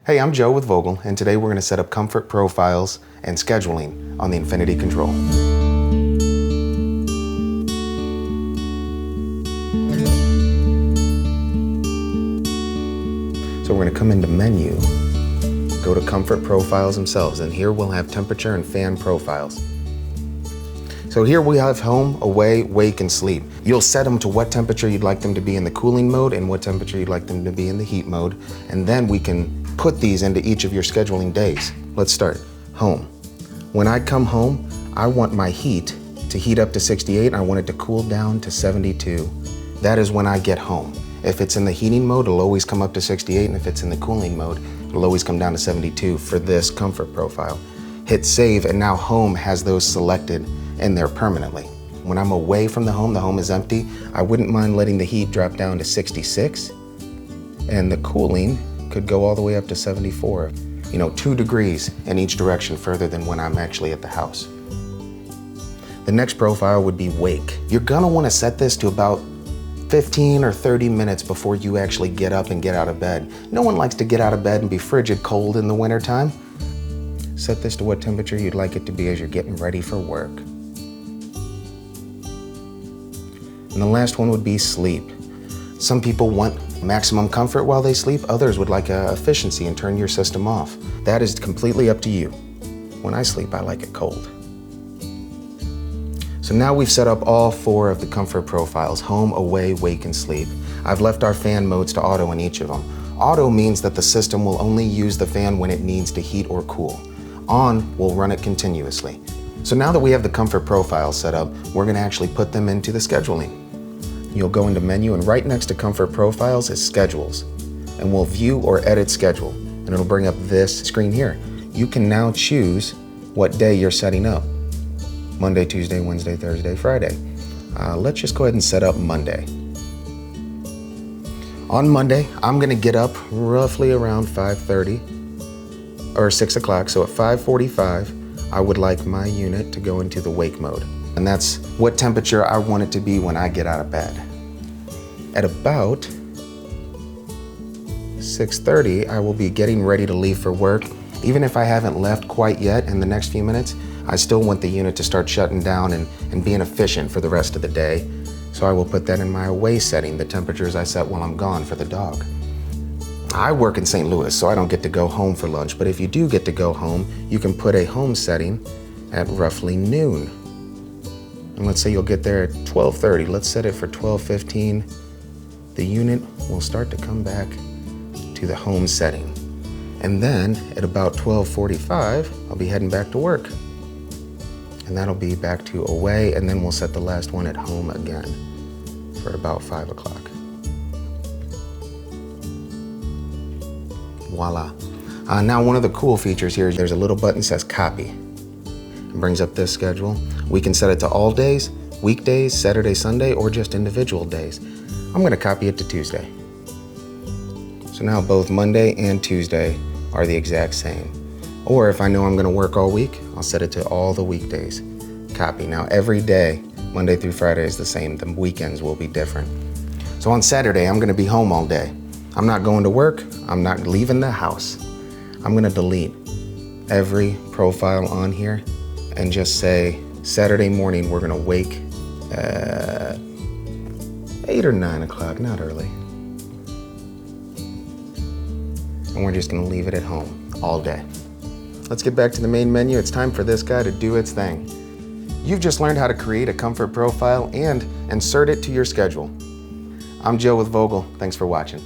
Hey, I'm Joe with Vogel, and today we're going to set up comfort profiles and scheduling on the Infinity Control. So we're going to come into Menu, go to Comfort Profiles themselves, and here we'll have temperature and fan profiles. So here we have home, away, wake, and sleep. You'll set them to what temperature you'd like them to be in the cooling mode and what temperature you'd like them to be in the heat mode, and then we can put these into each of your scheduling days. Let's start. Home. When I come home, I want my heat to heat up to 68, and I want it to cool down to 72. That is when I get home. If it's in the heating mode, it'll always come up to 68, and if it's in the cooling mode, it'll always come down to 72 for this comfort profile. Hit save, and now home has those selected in there permanently. When I'm away from the home is empty, I wouldn't mind letting the heat drop down to 66, and the cooling could go all the way up to 74. 2 degrees in each direction further than when I'm actually at the house. The next profile would be wake. You're gonna wanna set this to about 15 or 30 minutes before you actually get up and get out of bed. No one likes to get out of bed and be frigid cold in the wintertime. Set this to what temperature you'd like it to be as you're getting ready for work. And the last one would be sleep. Some people want maximum comfort while they sleep. Others would like efficiency and turn your system off. That is completely up to you. When I sleep, I like it cold. So now we've set up all 4 of the comfort profiles: home, away, wake, and sleep. I've left our fan modes to auto in each of them. Auto means that the system will only use the fan when it needs to heat or cool. On will run it continuously. So now that we have the comfort profiles set up, we're gonna actually put them into the scheduling. You'll go into Menu, and right next to Comfort Profiles is Schedules. And we'll view or edit schedule, and it'll bring up this screen here. You can now choose what day you're setting up. Monday, Tuesday, Wednesday, Thursday, Friday. Let's just go ahead and set up Monday. On Monday, I'm gonna get up roughly around 5:30 or 6 o'clock. So at 5:45, I would like my unit to go into the wake mode. And that's what temperature I want it to be when I get out of bed. At about 6:30, I will be getting ready to leave for work. Even if I haven't left quite yet in the next few minutes, I still want the unit to start shutting down and being efficient for the rest of the day. So I will put that in my away setting, the temperatures I set while I'm gone for the dog. I work in St. Louis, so I don't get to go home for lunch, but if you do get to go home, you can put a home setting at roughly noon. And let's say you'll get there at 12:30. Let's set it for 12:15. The unit will start to come back to the home setting. And then at about 12:45, I'll be heading back to work. And that'll be back to away, and then we'll set the last one at home again for about 5 o'clock. Voila. Now one of the cool features here is there's a little button that says copy. It brings up this schedule. We can set it to all days, weekdays, Saturday, Sunday, or just individual days. I'm gonna copy it to Tuesday. So now both Monday and Tuesday are the exact same. Or if I know I'm gonna work all week, I'll set it to all the weekdays. Copy. Now every day, Monday through Friday is the same. The weekends will be different. So on Saturday, I'm gonna be home all day. I'm not going to work. I'm not leaving the house. I'm gonna delete every profile on here and just say, Saturday morning, we're gonna wake at 8 or 9 o'clock, not early. And we're just gonna leave it at home all day. Let's get back to the main menu. It's time for this guy to do its thing. You've just learned how to create a comfort profile and insert it to your schedule. I'm Joe with Vogel. Thanks for watching.